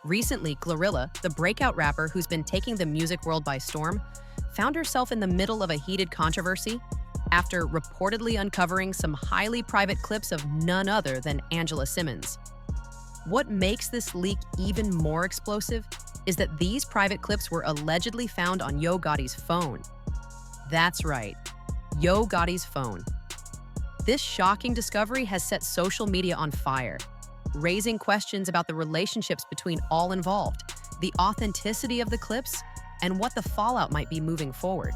Recently, Glorilla, the breakout rapper who's been taking the music world by storm, found herself in the middle of a heated controversy after reportedly uncovering some highly private clips of none other than Angela Simmons. What makes this leak even more explosive is that these private clips were allegedly found on Yo Gotti's phone. That's right, Yo Gotti's phone. This shocking discovery has set social media on fire, raising questions about the relationships between all involved, the authenticity of the clips, and what the fallout might be moving forward.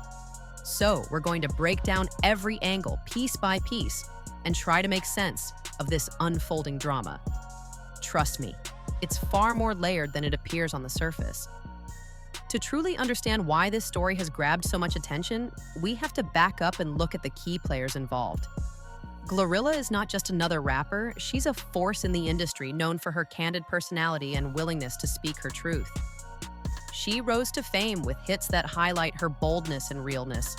So, we're going to break down every angle, piece by piece, and try to make sense of this unfolding drama. Trust me, it's far more layered than it appears on the surface. To truly understand why this story has grabbed so much attention, we have to back up and look at the key players involved. Glorilla is not just another rapper, she's a force in the industry known for her candid personality and willingness to speak her truth. She rose to fame with hits that highlight her boldness and realness,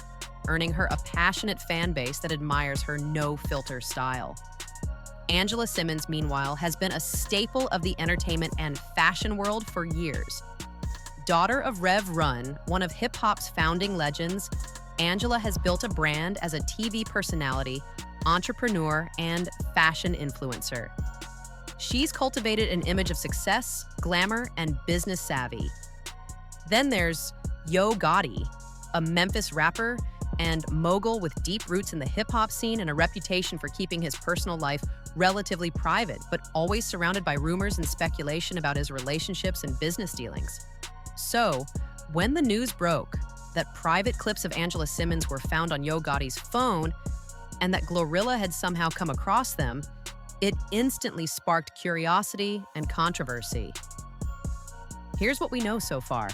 earning her a passionate fan base that admires her no-filter style. Angela Simmons, meanwhile, has been a staple of the entertainment and fashion world for years. Daughter of Rev Run, one of hip-hop's founding legends, Angela has built a brand as a TV personality, entrepreneur, and fashion influencer. She's cultivated an image of success, glamour, and business savvy. Then there's Yo Gotti, a Memphis rapper and mogul with deep roots in the hip-hop scene and a reputation for keeping his personal life relatively private, but always surrounded by rumors and speculation about his relationships and business dealings. So, when the news broke that private clips of Angela Simmons were found on Yo Gotti's phone and that Glorilla had somehow come across them, it instantly sparked curiosity and controversy. Here's what we know so far.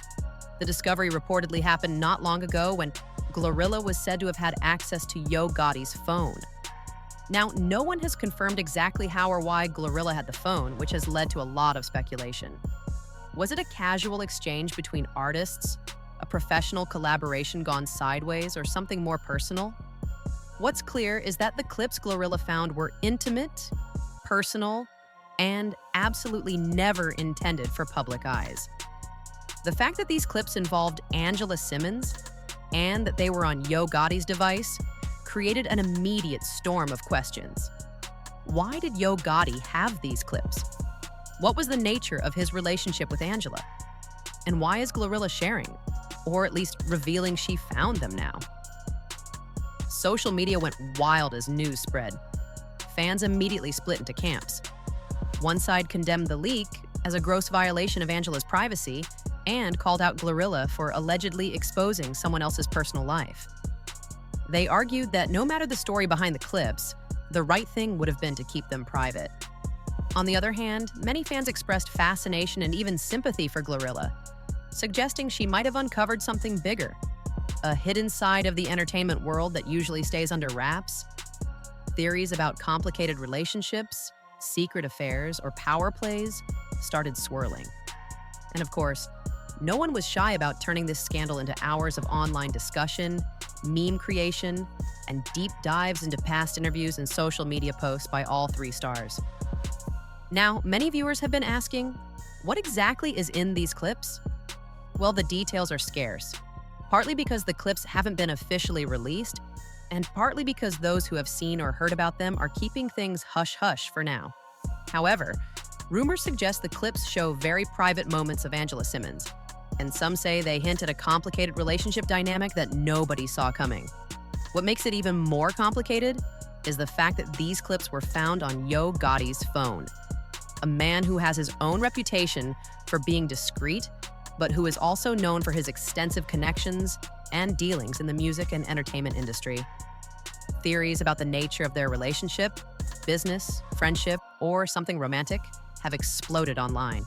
The discovery reportedly happened not long ago when Glorilla was said to have had access to Yo Gotti's phone. Now, no one has confirmed exactly how or why Glorilla had the phone, which has led to a lot of speculation. Was it a casual exchange between artists, a professional collaboration gone sideways, or something more personal? What's clear is that the clips Glorilla found were intimate, personal, and absolutely never intended for public eyes. The fact that these clips involved Angela Simmons and that they were on Yo Gotti's device created an immediate storm of questions. Why did Yo Gotti have these clips? What was the nature of his relationship with Angela? And why is Glorilla sharing, or at least revealing she found them now? Social media went wild as news spread. Fans immediately split into camps. One side condemned the leak as a gross violation of Angela's privacy and called out Glorilla for allegedly exposing someone else's personal life. They argued that no matter the story behind the clips, the right thing would have been to keep them private. On the other hand, many fans expressed fascination and even sympathy for Glorilla, suggesting she might have uncovered something bigger, a hidden side of the entertainment world that usually stays under wraps. Theories about complicated relationships, secret affairs, or power plays started swirling. And of course, no one was shy about turning this scandal into hours of online discussion, meme creation, and deep dives into past interviews and social media posts by all three stars. Now, many viewers have been asking, what exactly is in these clips? Well, the details are scarce, partly because the clips haven't been officially released, and partly because those who have seen or heard about them are keeping things hush-hush for now. However, rumors suggest the clips show very private moments of Angela Simmons, and some say they hint at a complicated relationship dynamic that nobody saw coming. What makes it even more complicated is the fact that these clips were found on Yo Gotti's phone, a man who has his own reputation for being discreet, but who is also known for his extensive connections and dealings in the music and entertainment industry. Theories about the nature of their relationship, business, friendship, or something romantic have exploded online.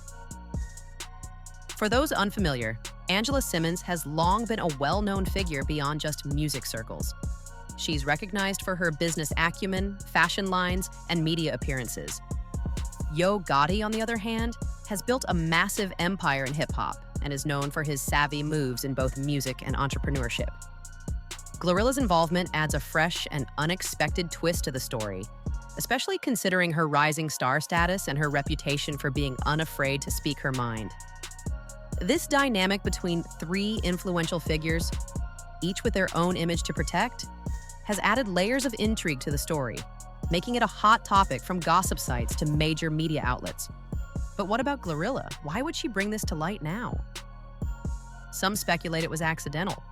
For those unfamiliar, Angela Simmons has long been a well-known figure beyond just music circles. She's recognized for her business acumen, fashion lines, and media appearances. Yo Gotti, on the other hand, has built a massive empire in hip-hop and is known for his savvy moves in both music and entrepreneurship. Glorilla's involvement adds a fresh and unexpected twist to the story, especially considering her rising star status and her reputation for being unafraid to speak her mind. This dynamic between three influential figures, each with their own image to protect, has added layers of intrigue to the story, making it a hot topic from gossip sites to major media outlets. But what about Glorilla? Why would she bring this to light now? Some speculate it was accidental.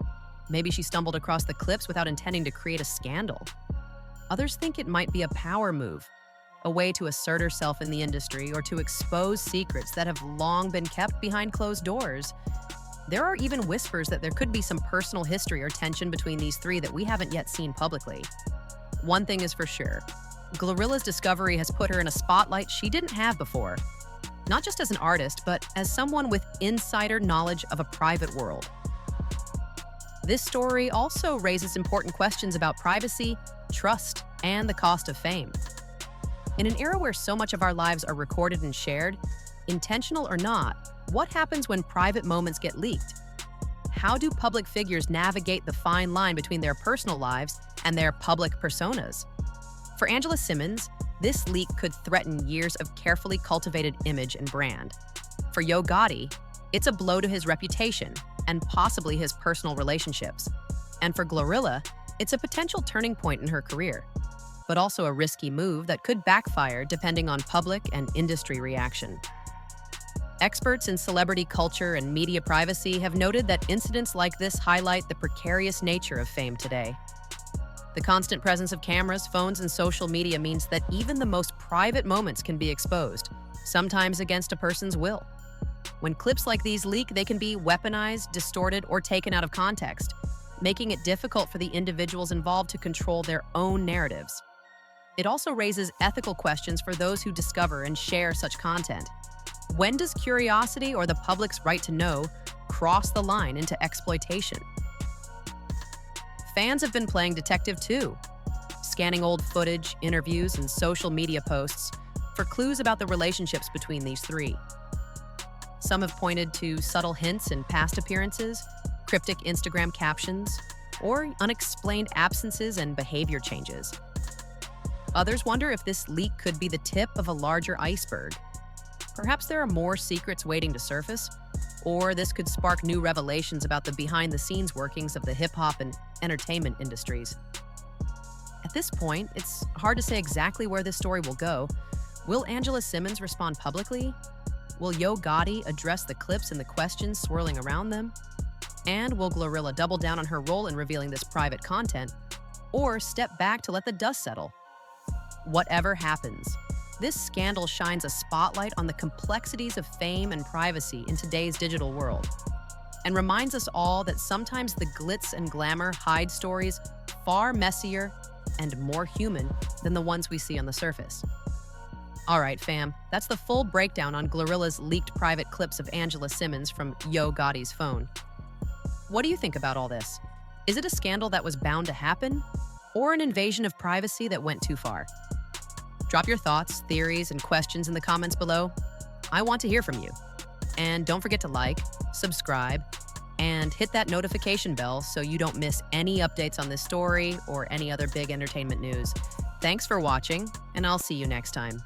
Maybe she stumbled across the clips without intending to create a scandal. Others think it might be a power move, a way to assert herself in the industry or to expose secrets that have long been kept behind closed doors. There are even whispers that there could be some personal history or tension between these three that we haven't yet seen publicly. One thing is for sure, Glorilla's discovery has put her in a spotlight she didn't have before, not just as an artist, but as someone with insider knowledge of a private world. This story also raises important questions about privacy, trust, and the cost of fame. In an era where so much of our lives are recorded and shared, intentional or not, what happens when private moments get leaked? How do public figures navigate the fine line between their personal lives and their public personas? For Angela Simmons, this leak could threaten years of carefully cultivated image and brand. For Yo Gotti, it's a blow to his reputation and possibly his personal relationships. And for Glorilla, it's a potential turning point in her career, but also a risky move that could backfire depending on public and industry reaction. Experts in celebrity culture and media privacy have noted that incidents like this highlight the precarious nature of fame today. The constant presence of cameras, phones, and social media means that even the most private moments can be exposed, sometimes against a person's will. When clips like these leak, they can be weaponized, distorted, or taken out of context, making it difficult for the individuals involved to control their own narratives. It also raises ethical questions for those who discover and share such content. When does curiosity or the public's right to know cross the line into exploitation? Fans have been playing detective too, scanning old footage, interviews, and social media posts for clues about the relationships between these three. Some have pointed to subtle hints in past appearances, cryptic Instagram captions, or unexplained absences and behavior changes. Others wonder if this leak could be the tip of a larger iceberg. Perhaps there are more secrets waiting to surface, or this could spark new revelations about the behind-the-scenes workings of the hip-hop and entertainment industries. At this point, it's hard to say exactly where this story will go. Will Angela Simmons respond publicly? Will Yo Gotti address the clips and the questions swirling around them? And will Glorilla double down on her role in revealing this private content, or step back to let the dust settle? Whatever happens, this scandal shines a spotlight on the complexities of fame and privacy in today's digital world, and reminds us all that sometimes the glitz and glamour hide stories far messier and more human than the ones we see on the surface. All right, fam, that's the full breakdown on Glorilla's leaked private clips of Angela Simmons from Yo Gotti's phone. What do you think about all this? Is it a scandal that was bound to happen, or an invasion of privacy that went too far? Drop your thoughts, theories, and questions in the comments below. I want to hear from you. And don't forget to like, subscribe, and hit that notification bell so you don't miss any updates on this story or any other big entertainment news. Thanks for watching, and I'll see you next time.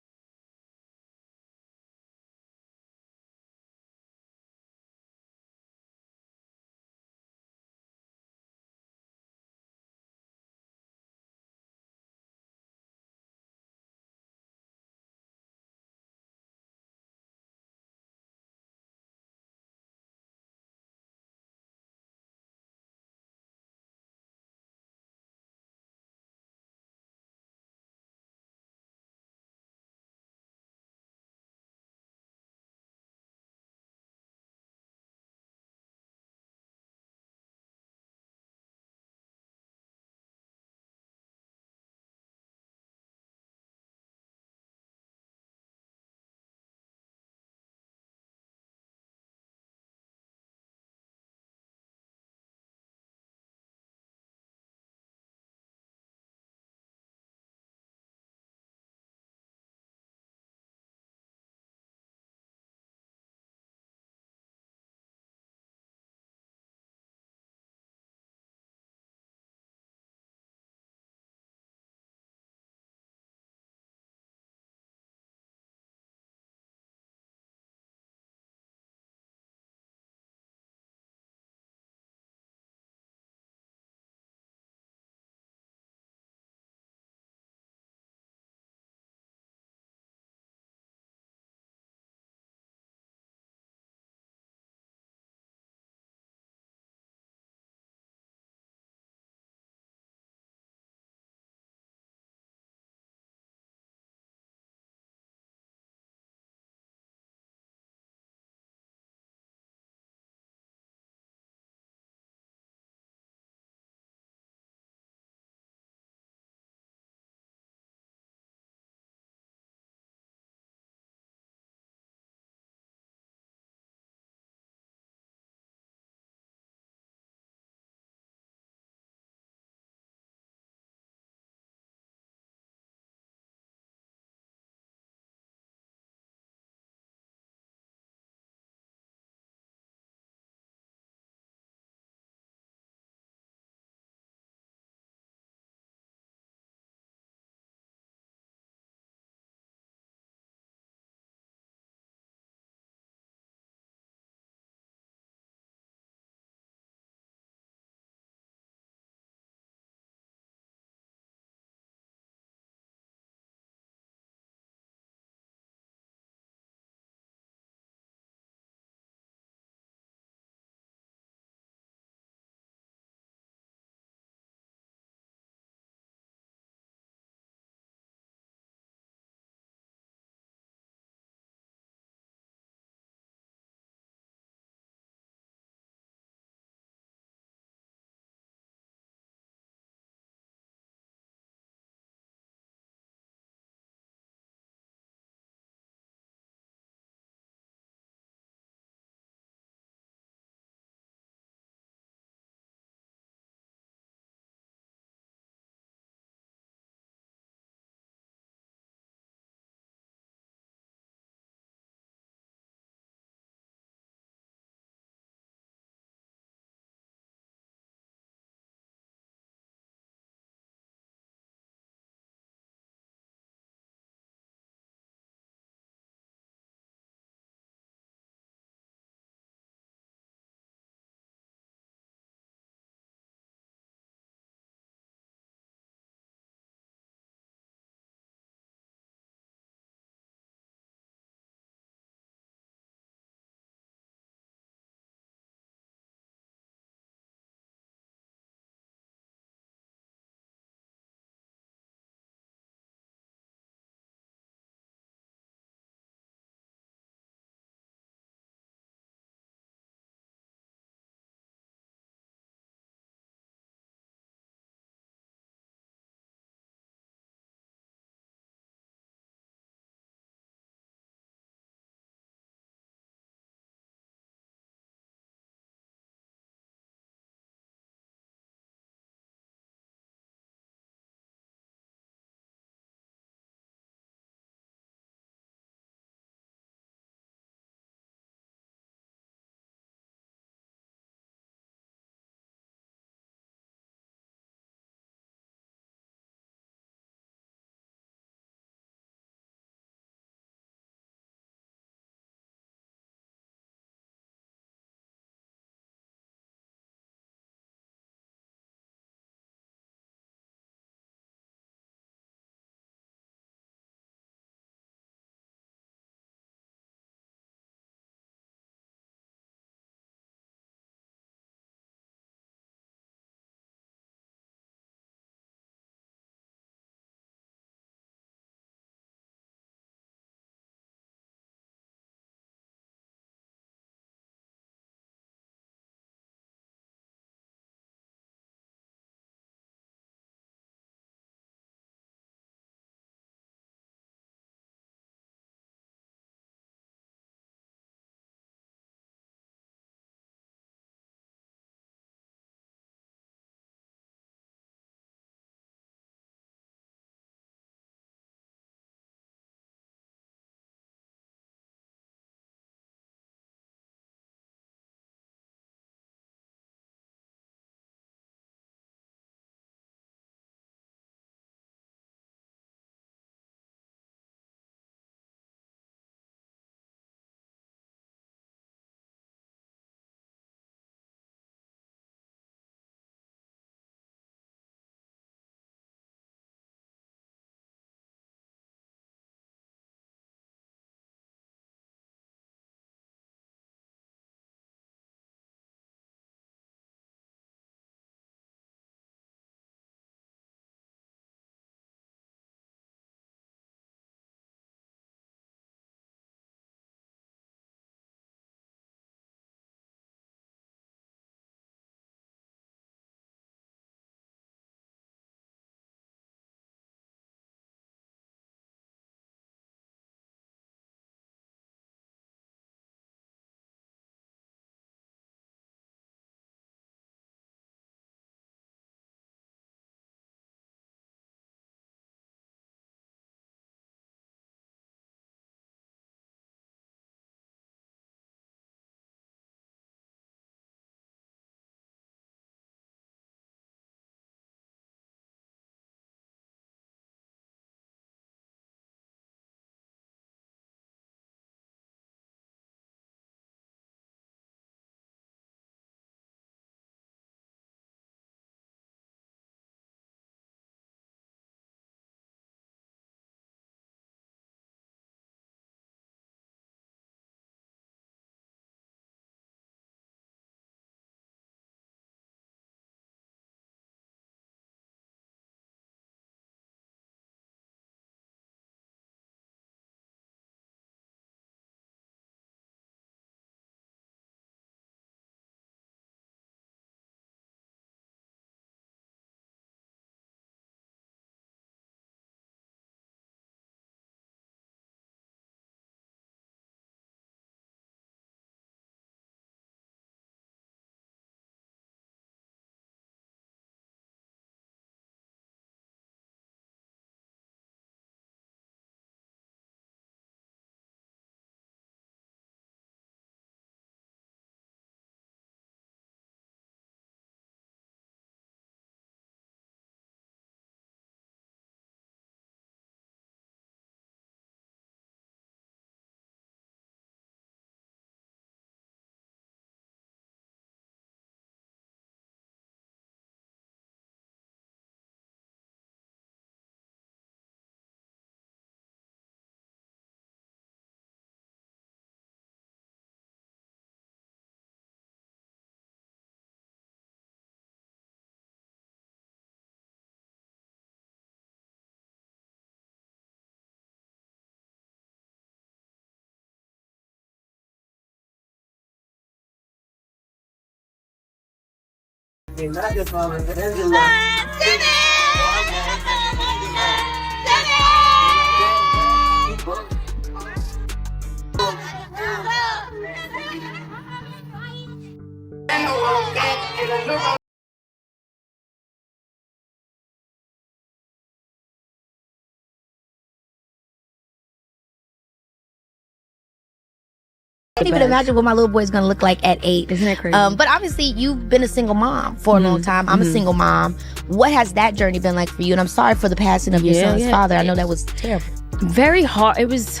I can't even imagine what my little boy's gonna look like at 8. Isn't that crazy? But obviously, you've been a single mom for a long time. I'm a single mom. What has that journey been like for you? And I'm sorry for the passing of your son's father. I know that was terrible. Very hard. It was,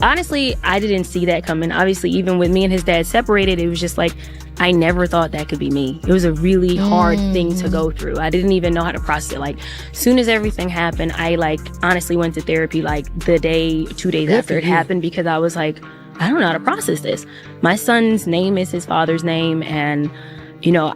honestly, I didn't see that coming. Obviously, even with me and his dad separated, it was just like, I never thought that could be me. It was a really hard thing to go through. I didn't even know how to process it. Like, soon as everything happened, I honestly went to therapy the day, 2 days after it happened, because I was like, I don't know how to process this. My son's name is his father's name, and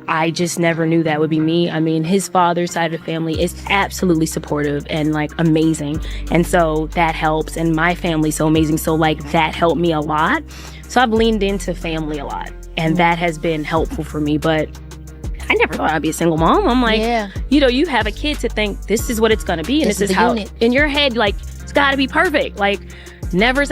I just never knew that would be me. I mean, his father's side of the family is absolutely supportive and amazing. And so that helps. And my family's so amazing. So that helped me a lot. So I've leaned into family a lot, and that has been helpful for me. But I never thought I'd be a single mom. I'm like, you have a kid to think this is what it's going to be. And this is how, in your head, it's got to be perfect. Never say